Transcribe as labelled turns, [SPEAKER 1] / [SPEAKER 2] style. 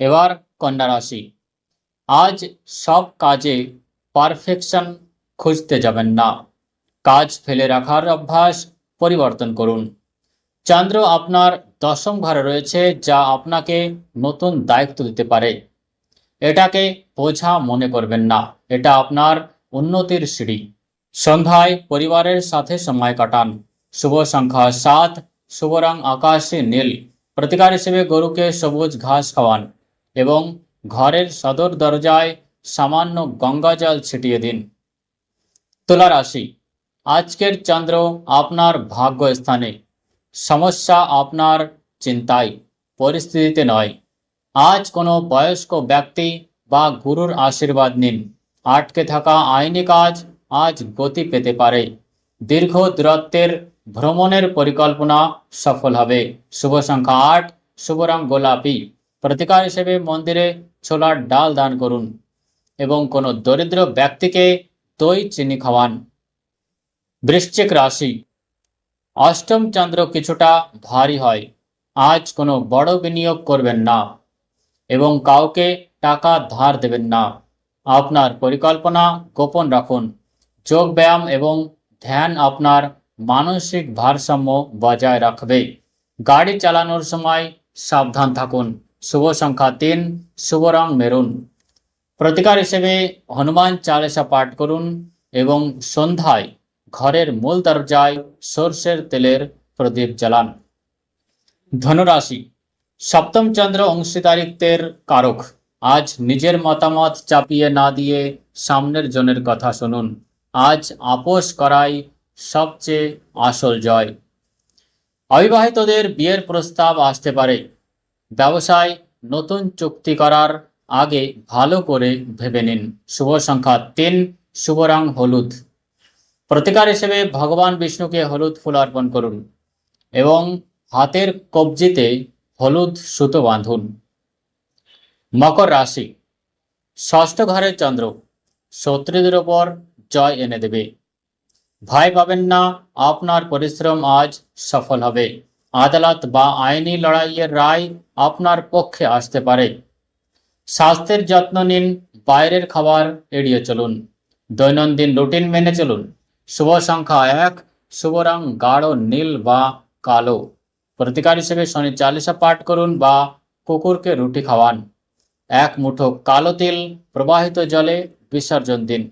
[SPEAKER 1] এবার কন্যা রাশি, আজ সব কাজে পারফেকশন খুঁজতে যাবেন না। কাজ ফেলে রাখার অভ্যাস পরিবর্তন করুন। চন্দ্র আপনার দশম ঘরে রয়েছে, যা আপনাকে নতুন দায়িত্ব দিতে পারে। এটাকে বোঝা মনে করবেন না, এটা আপনার উন্নতির সিঁড়ি। সন্ধ্যায় পরিবারের সাথে সময় কাটান। শুভ সংখ্যা 7, শুভ রং আকাশী নীল। প্রতিকার হিসেবে গরুকে সবুজ ঘাস খাওয়ান এবং ঘরের সদর দরজায় সামান্য গঙ্গা জল ছিটিয়ে দিন। তুলা রাশি, আজকের চন্দ্র আপনার ভাগ্য স্থানে। সমস্যা আপনার চিন্তায়, পরিস্থিতিতে নয়। আজ কোনো বয়স্ক ব্যক্তি বা গুরুর আশীর্বাদ নিন। আটকে থাকা আইনি কাজ আজ গতি পেতে পারে। দীর্ঘ দূরত্বের ভ্রমণের পরিকল্পনা সফল হবে। শুভ সংখ্যা 8, শুভ রং গোলাপি। প্রতিকার হিসেবে মন্দিরে ছোলার ডাল দান করুন এবং কোনো দরিদ্র ব্যক্তিকে দই চিনি খাওয়ান। বৃশ্চিক রাশি, অষ্টম চন্দ্র কিছুটা ভারী হয়। আজ কোনো বড় বিনিয়োগ করবেন না এবং কাউকে টাকা ধার দেবেন না। আপনার পরিকল্পনা গোপন রাখুন। যোগ ব্যায়াম এবং ধ্যান আপনার মানসিক ভারসাম্য বজায় রাখবে। গাড়ি চালানোর সময় সাবধান থাকুন। শুভ সংখ্যা 3, শুভ রং মেরুন। প্রতিকার হিসেবে হনুমান চালিসা পাঠ করুন এবং সন্ধ্যায় ঘরের মূল দরজায় সরষের তেলের প্রদীপ জ্বালান। ধনুরাশি, সপ্তম চন্দ্র অংশীদারিত্বের কারক। আজ নিজের মতামত চাপিয়ে না দিয়ে সামনের জনের কথা শুনুন। আজ আপোষ করাই সবচেয়ে আসল জয়। অবিবাহিতদের বিয়ের প্রস্তাব আসতে পারে। ব্যবসায় নতুন চুক্তি করার আগে ভালো করে ভেবে নিন। শুভ সংখ্যা 3, শুভ রং হলুদ। প্রতিকার হিসেবে ভগবান বিষ্ণুকে হলুদ ফুল অর্পণ করুন এবং হাতের কবজিতে হলুদ সুতো বাঁধুন। মকর রাশি, ষষ্ঠ ঘরের চন্দ্র শত্রুদের ওপর জয় এনে দেবে। ভয় পাবেন না, আপনার পরিশ্রম আজ সফল হবে। আদালত বা আইনি লড়াইয়ের রায় আপনার পক্ষে আসতে পারে। স্বাস্থ্যের যত্ন নিন, বাইরের খাবার এড়িয়ে চলুন। দৈনন্দিন রুটিন মেনে চলুন। শুভ সংখ্যা 1, শুভ রং গাঢ় নীল বা কালো। প্রতিকার হিসেবে শনি চালিসা পাঠ করুন বা কুকুরকে রুটি খাওয়ান। এক মুঠো কালো তিল প্রবাহিত জলে বিসর্জন দিন।